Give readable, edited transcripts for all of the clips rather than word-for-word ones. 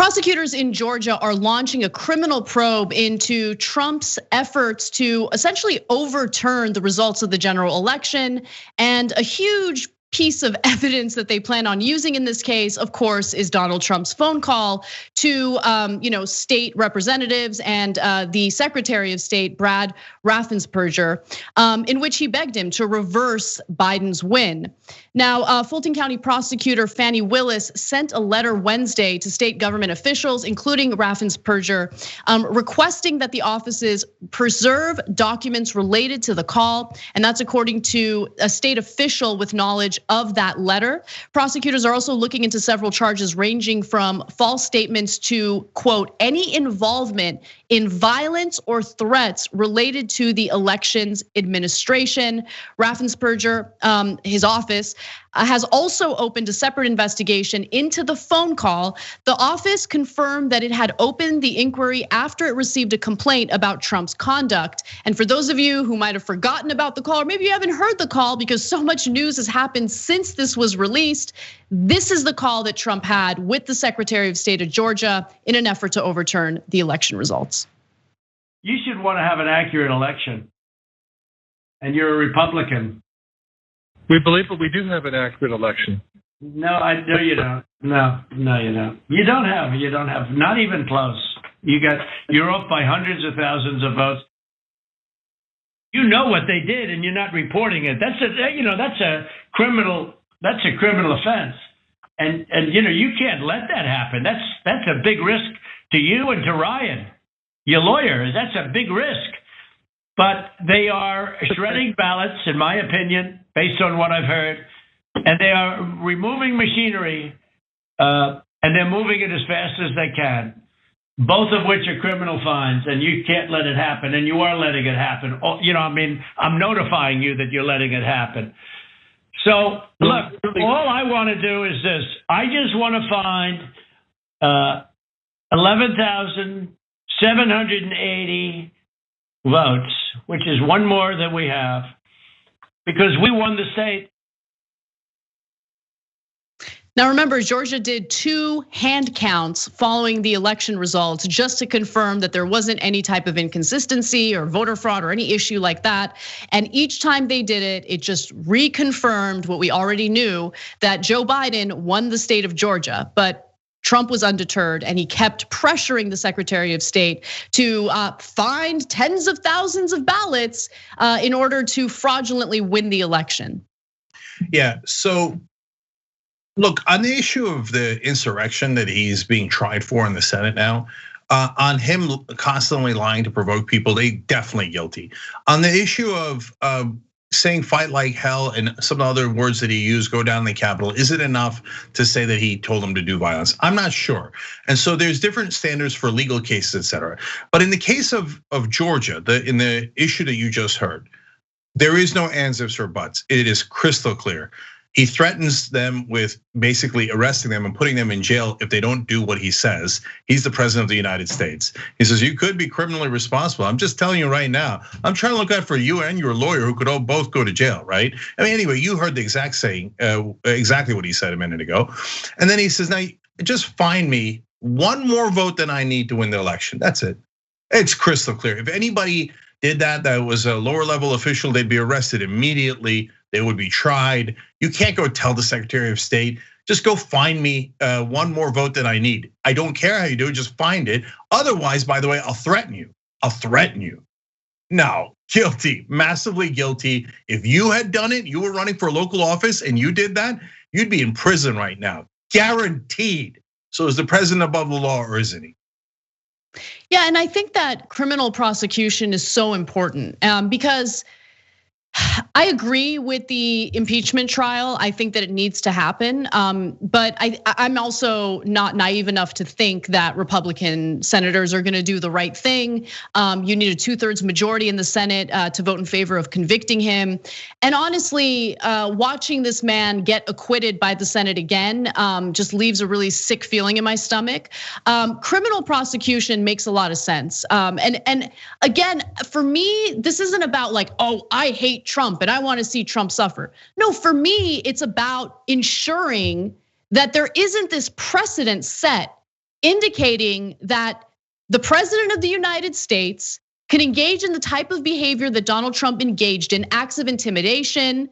Prosecutors in Georgia are launching a criminal probe into Trump's efforts to essentially overturn the results of the general election. And a huge piece of evidence that they plan on using in this case, of course, is Donald Trump's phone call to state representatives and the Secretary of State, Brad Raffensperger, in which he begged him to reverse Biden's win. Now, Fulton County prosecutor Fannie Willis sent a letter Wednesday to state government officials, including Raffensperger, requesting that the offices preserve documents related to the call. And that's according to a state official with knowledge of that letter. Prosecutors are also looking into several charges ranging from false statements to, quote, any involvement in violence or threats related to the elections administration. Raffensperger, his office, has also opened a separate investigation into the phone call. The office confirmed that it had opened the inquiry after it received a complaint about Trump's conduct. And for those of you who might have forgotten about the call, or maybe you haven't heard the call because so much news has happened since this was released, this is the call that Trump had with the Secretary of State of Georgia in an effort to overturn the election results. You should want to have an accurate election. And you're a Republican. We believe that we do have an accurate election. No, I know you don't. No, you don't. You don't have, not even close. You're off by hundreds of thousands of votes. You know what they did and you're not reporting it. That's a criminal offense. And you can't let that happen. That's a big risk to you and to Ryan, your lawyer. That's a big risk. But they are shredding ballots, in my opinion, based on what I've heard, and they are removing machinery, and they're moving it as fast as they can, both of which are criminal fines, and you can't let it happen, and you are letting it happen. I'm notifying you that you're letting it happen. So, look, all I want to do is this. I just want to find 11,780 votes, which is one more than we have, because we won the state. Now remember, Georgia did 2 hand counts following the election results just to confirm that there wasn't any type of inconsistency or voter fraud or any issue like that. And each time they did it, it just reconfirmed what we already knew, that Joe Biden won the state of Georgia. But Trump was undeterred and he kept pressuring the Secretary of State to find tens of thousands of ballots in order to fraudulently win the election. Yeah, so look, on the issue of the insurrection that he's being tried for in the Senate now, on him constantly lying to provoke people, they definitely guilty. On the issue of saying fight like hell and some other words that he used, go down in the Capitol, is it enough to say that he told them to do violence? I'm not sure. And so there's different standards for legal cases, et cetera. But in the case of Georgia, in the issue that you just heard, there is no ands, ifs, or buts. It is crystal clear. He threatens them with basically arresting them and putting them in jail if they don't do what he says. He's the president of the United States. He says, you could be criminally responsible. I'm just telling you right now, I'm trying to look out for you and your lawyer who could both go to jail, right? I mean, anyway, you heard the exact saying, exactly what he said a minute ago. And then he says, now just find me one more vote than I need to win the election. That's it. It's crystal clear. If anybody did that was a lower level official, they'd be arrested immediately. They would be tried. You can't go tell the Secretary of State, just go find me one more vote that I need. I don't care how you do it, just find it. Otherwise, by the way, I'll threaten you. I'll threaten you. No, guilty, massively guilty. If you had done it, you were running for a local office and you did that, you'd be in prison right now, guaranteed. So is the president above the law or isn't he? Yeah, and I think that criminal prosecution is so important because I agree with the impeachment trial. I think that it needs to happen, but I'm also not naive enough to think that Republican senators are going to do the right thing. You need a 2/3 majority in the Senate to vote in favor of convicting him. And honestly, watching this man get acquitted by the Senate again just leaves a really sick feeling in my stomach. Criminal prosecution makes a lot of sense. And again, for me, this isn't about like, oh, I hate Trump and I want to see Trump suffer. No, for me, it's about ensuring that there isn't this precedent set indicating that the president of the United States can engage in the type of behavior that Donald Trump engaged in, acts of intimidation,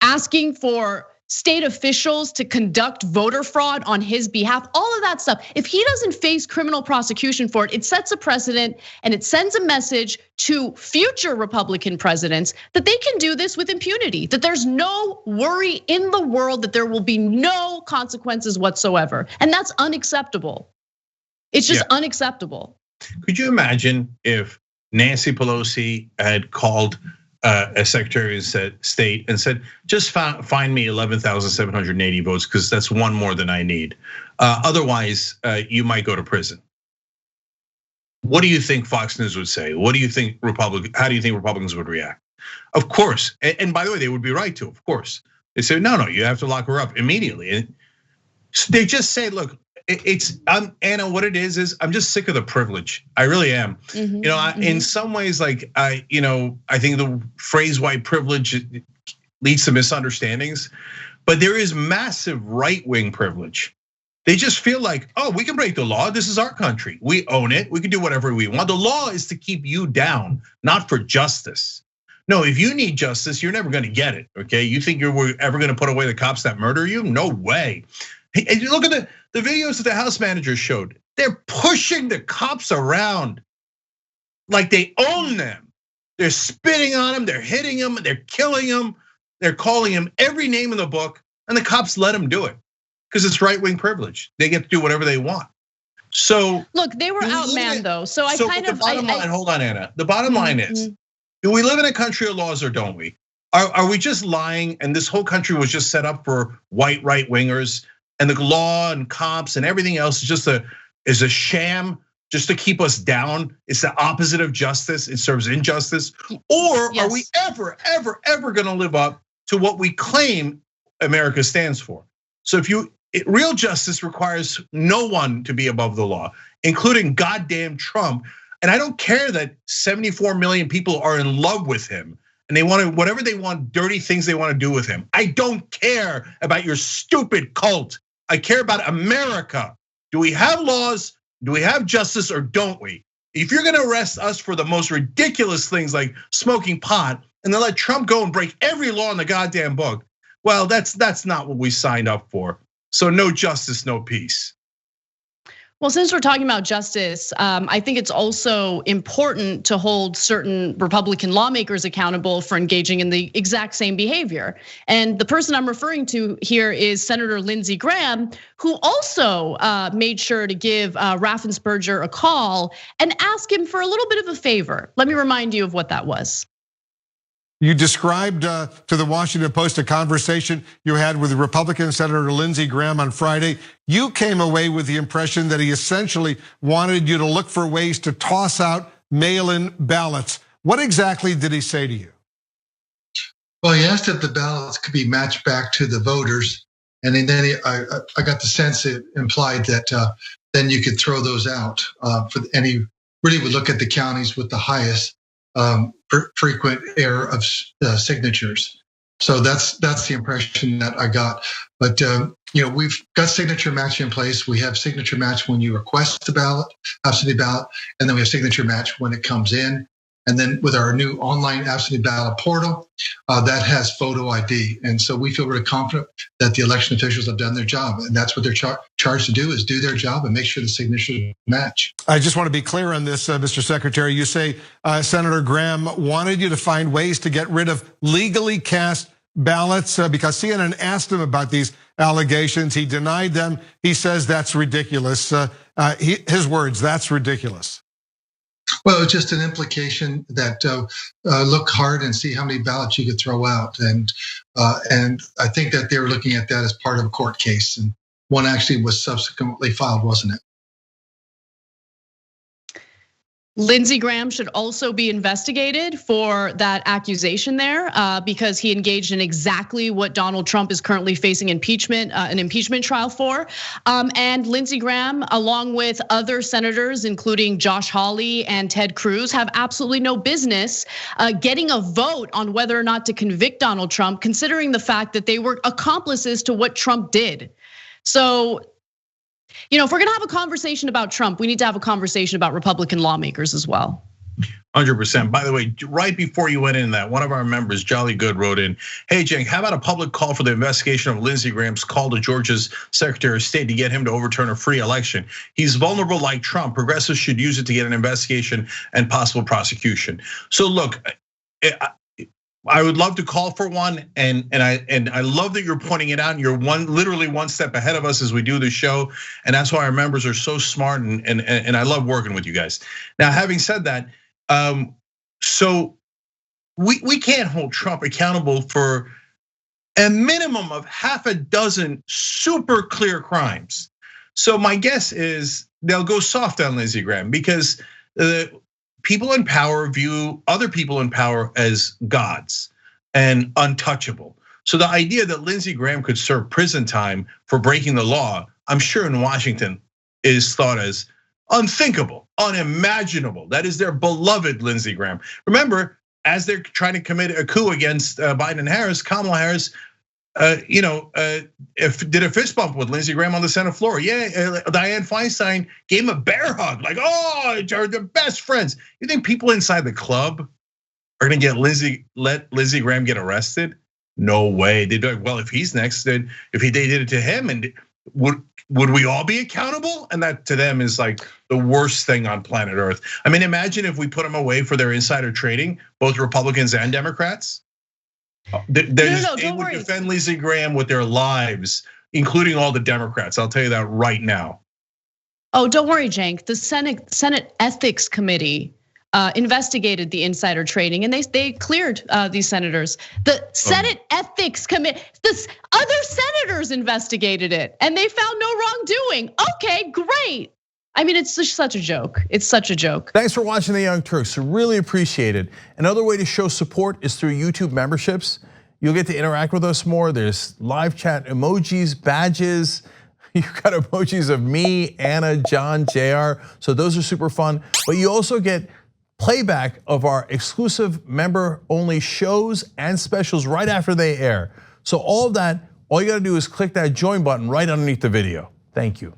asking for state officials to conduct voter fraud on his behalf, all of that stuff. If he doesn't face criminal prosecution for it, it sets a precedent and it sends a message to future Republican presidents that they can do this with impunity, that there's no worry in the world that there will be no consequences whatsoever. And that's unacceptable. It's just unacceptable. Could you imagine if Nancy Pelosi had called a Secretary of State and said, just find me 11,780 votes because that's one more than I need. Otherwise, you might go to prison. What do you think Fox News would say? What do you think how do you think Republicans would react? Of course, and by the way, they would be right to, of course. They say, no, you have to lock her up immediately. And they just say, look, Anna, what it is I'm just sick of the privilege. I really am. In some ways, like I think the phrase white privilege leads to misunderstandings, but there is massive right-wing privilege. They just feel like, oh, we can break the law. This is our country. We own it. We can do whatever we want. The law is to keep you down, not for justice. No, if you need justice, you're never gonna get it, okay? You think you're ever gonna put away the cops that murder you? No way. And you look at the videos that the House managers showed. They're pushing the cops around like they own them. They're spitting on them, they're hitting them, they're killing them, they're calling them every name in the book, and the cops let them do it because it's right-wing privilege. They get to do whatever they want. So look, they were outmanned though. So the bottom line, hold on, Anna. The bottom line is, do we live in a country of laws or don't we? Are we just lying? And this whole country was just set up for white right-wingers, and the law and cops and everything else is a sham just to keep us down. It's the opposite of justice. It serves injustice. Or are we ever gonna live up to what we claim America stands for? So real justice requires no one to be above the law, including goddamn Trump. And I don't care that 74 million people are in love with him and they want whatever they want, dirty things they want to do with him. I don't care about your stupid cult. I care about America. Do we have laws? Do we have justice or don't we? If you're gonna arrest us for the most ridiculous things like smoking pot and then let Trump go and break every law in the goddamn book, well, that's not what we signed up for. So no justice, no peace. Well, since we're talking about justice, I think it's also important to hold certain Republican lawmakers accountable for engaging in the exact same behavior. And the person I'm referring to here is Senator Lindsey Graham, who also made sure to give Raffensperger a call and ask him for a little bit of a favor. Let me remind you of what that was. You described to the Washington Post a conversation you had with Republican Senator Lindsey Graham on Friday. You came away with the impression that he essentially wanted you to look for ways to toss out mail-in ballots. What exactly did he say to you? Well, he asked if the ballots could be matched back to the voters. And then I got the sense it implied that then you could throw those out. And he really would look at the counties with the highest frequent error of signatures. So that's the impression that I got. But we've got signature match in place. We have signature match when you request the ballot, absentee ballot, and then we have signature match when it comes in. And then with our new online absentee ballot portal, that has photo ID. And so we feel really confident that the election officials have done their job. And that's what they're charged to do, is do their job and make sure the signatures match. I just want to be clear on this, Mr. Secretary. You say Senator Graham wanted you to find ways to get rid of legally cast ballots because CNN asked him about these allegations. He denied them. He says that's ridiculous. His words, that's ridiculous. Well, it's just an implication that look hard and see how many ballots you could throw out, and I think that they were looking at that as part of a court case, and one actually was subsequently filed, wasn't it? Lindsey Graham should also be investigated for that accusation there because he engaged in exactly what Donald Trump is currently facing an impeachment trial for. And Lindsey Graham, along with other senators, including Josh Hawley and Ted Cruz, have absolutely no business getting a vote on whether or not to convict Donald Trump, considering the fact that they were accomplices to what Trump did. So If we're gonna have a conversation about Trump, we need to have a conversation about Republican lawmakers as well. 100%. By the way, right before you went in that, one of our members, Jolly Good, wrote in, hey, Cenk, how about a public call for the investigation of Lindsey Graham's call to Georgia's Secretary of State to get him to overturn a free election? He's vulnerable like Trump. Progressives should use it to get an investigation and possible prosecution. So look, I would love to call for one, and I love that you're pointing it out. And you're literally one step ahead of us as we do the show, and that's why our members are so smart, and I love working with you guys. Now, having said that, so we can't hold Trump accountable for a minimum of half a dozen super clear crimes. So my guess is they'll go soft on Lindsey Graham because people in power view other people in power as gods and untouchable. So the idea that Lindsey Graham could serve prison time for breaking the law, I'm sure in Washington is thought as unthinkable, unimaginable. That is their beloved Lindsey Graham. Remember, as they're trying to commit a coup against Biden and Harris, Kamala Harris, did a fist bump with Lindsey Graham on the Senate floor. Yeah, Dianne Feinstein gave him a bear hug, like, oh, they're the best friends. You think people inside the club are gonna let Lindsey Graham get arrested? No way. They'd be like, well, if he's next, then if they did it to him, and would we all be accountable? And that to them is like the worst thing on planet Earth. I mean, imagine if we put them away for their insider trading, both Republicans and Democrats. They would defend Lindsey Graham with their lives, including all the Democrats. I'll tell you that right now. Oh, don't worry, Cenk. The Senate Ethics Committee investigated the insider trading, and they cleared these senators. The Senate Ethics Committee, the other senators investigated it, and they found no wrongdoing. Okay, great. I mean, it's just such a joke. It's such a joke. Thanks for watching the Young Turks. Really appreciate it. Another way to show support is through YouTube memberships. You'll get to interact with us more. There's live chat emojis, badges. You've got emojis of me, Anna, John, JR. So those are super fun. But you also get playback of our exclusive member-only shows and specials right after they air. So all of that, all you gotta do is click that join button right underneath the video. Thank you.